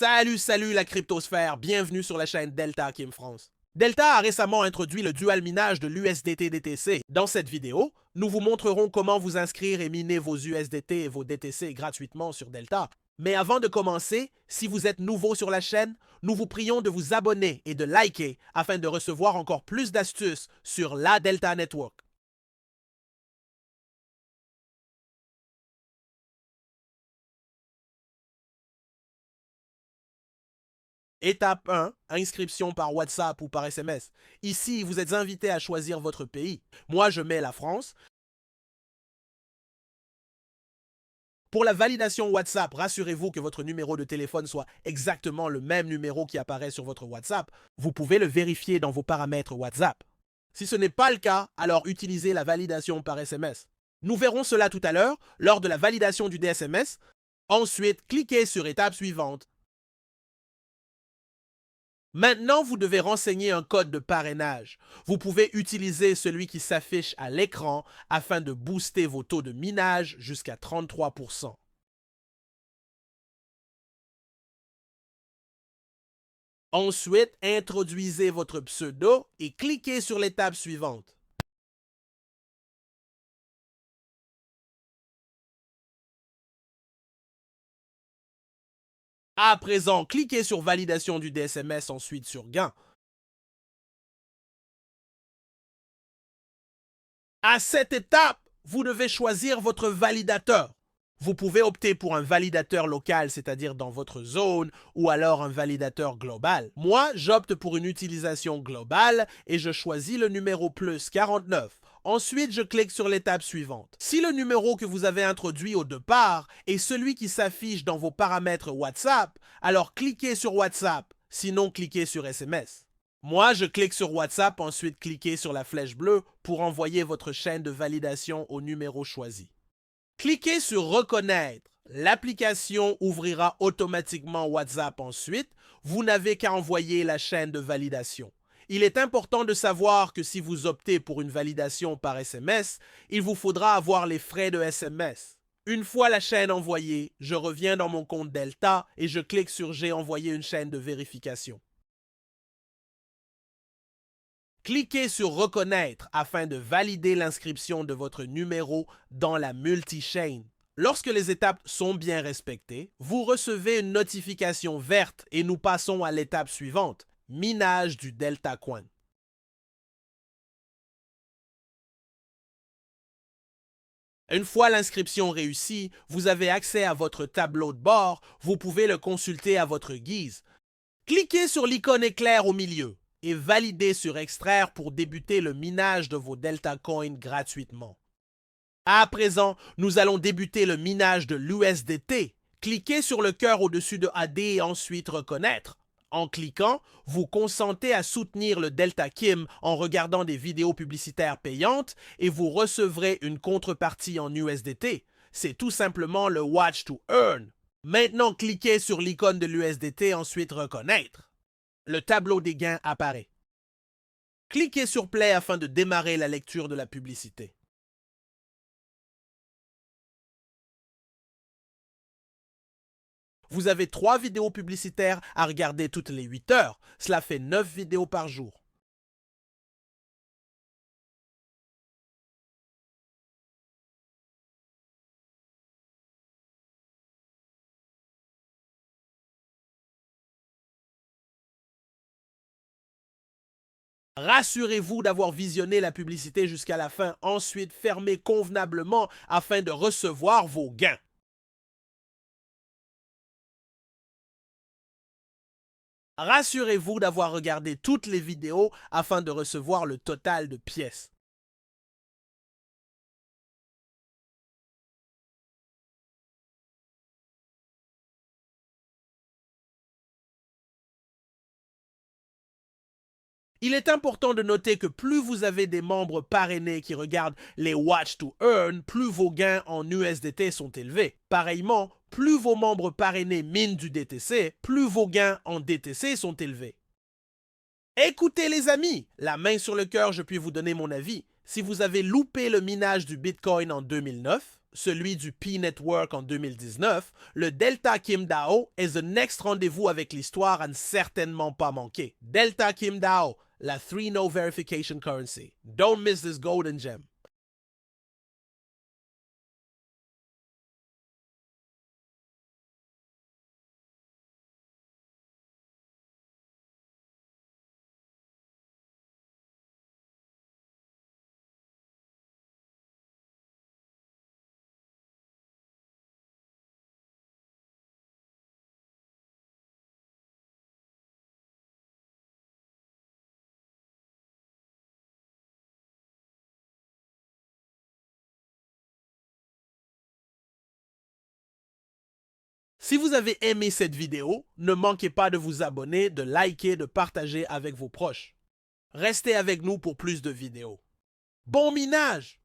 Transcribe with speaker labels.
Speaker 1: Salut la cryptosphère, bienvenue sur la chaîne Delta Kim France. Delta a récemment introduit le dual minage de l'USDT-DTC. Dans cette vidéo, nous vous montrerons comment vous inscrire et miner vos USDT et vos DTC gratuitement sur Delta. Mais avant de commencer, si vous êtes nouveau sur la chaîne, nous vous prions de vous abonner et de liker afin de recevoir encore plus d'astuces sur la Delta Network. Étape 1, inscription par WhatsApp ou par SMS. Ici, vous êtes invité à choisir votre pays. Moi, je mets la France. Pour la validation WhatsApp, rassurez-vous que votre numéro de téléphone soit exactement le même numéro qui apparaît sur votre WhatsApp. Vous pouvez le vérifier dans vos paramètres WhatsApp. Si ce n'est pas le cas, alors utilisez la validation par SMS. Nous verrons cela tout à l'heure lors de la validation du DSMS. Ensuite, cliquez sur étape suivante. Maintenant, vous devez renseigner un code de parrainage. Vous pouvez utiliser celui qui s'affiche à l'écran afin de booster vos taux de minage jusqu'à 33%. Ensuite, introduisez votre pseudo et cliquez sur l'étape suivante. À présent, cliquez sur validation du DSMS, ensuite sur gain. À cette étape, vous devez choisir votre validateur. Vous pouvez opter pour un validateur local, c'est-à-dire dans votre zone, ou alors un validateur global. Moi, j'opte pour une utilisation globale et je choisis le numéro +49. Ensuite, je clique sur l'étape suivante. Si le numéro que vous avez introduit au départ est celui qui s'affiche dans vos paramètres WhatsApp, alors cliquez sur WhatsApp, sinon cliquez sur SMS. Moi, je clique sur WhatsApp, ensuite cliquez sur la flèche bleue pour envoyer votre chaîne de validation au numéro choisi. Cliquez sur Reconnaître. L'application ouvrira automatiquement WhatsApp ensuite. Vous n'avez qu'à envoyer la chaîne de validation. Il est important de savoir que si vous optez pour une validation par SMS, il vous faudra avoir les frais de SMS. Une fois la chaîne envoyée, je reviens dans mon compte Delta et je clique sur J'ai envoyé une chaîne de vérification. Cliquez sur Reconnaître afin de valider l'inscription de votre numéro dans la multi-chain. Lorsque les étapes sont bien respectées, vous recevez une notification verte et nous passons à l'étape suivante, minage du Delta Coin. Une fois l'inscription réussie, vous avez accès à votre tableau de bord, vous pouvez le consulter à votre guise. Cliquez sur l'icône éclair au milieu et validez sur Extraire pour débuter le minage de vos Delta Coin gratuitement. À présent, nous allons débuter le minage de l'USDT. Cliquez sur le cœur au-dessus de AD et ensuite Reconnaître. En cliquant, vous consentez à soutenir le Delta Kim en regardant des vidéos publicitaires payantes et vous recevrez une contrepartie en USDT. C'est tout simplement le Watch to Earn. Maintenant, cliquez sur l'icône de l'USDT, ensuite Reconnaître. Le tableau des gains apparaît. Cliquez sur Play afin de démarrer la lecture de la publicité. Vous avez 3 vidéos publicitaires à regarder toutes les 8 heures. Cela fait 9 vidéos par jour. Rassurez-vous d'avoir visionné la publicité jusqu'à la fin. Ensuite, fermez convenablement afin de recevoir vos gains. Rassurez-vous d'avoir regardé toutes les vidéos afin de recevoir le total de pièces. Il est important de noter que plus vous avez des membres parrainés qui regardent les Watch to Earn, plus vos gains en USDT sont élevés. Pareillement, plus vos membres parrainés minent du DTC, plus vos gains en DTC sont élevés. Écoutez les amis, la main sur le cœur, je puis vous donner mon avis. Si vous avez loupé le minage du Bitcoin en 2009, celui du P-Network en 2019, le Delta Kim DAO est the next rendez-vous avec l'histoire à ne certainement pas manquer. Delta Kim DAO, la 3-No Verification Currency. Don't miss this golden gem. Si vous avez aimé cette vidéo, ne manquez pas de vous abonner, de liker, de partager avec vos proches. Restez avec nous pour plus de vidéos. Bon minage!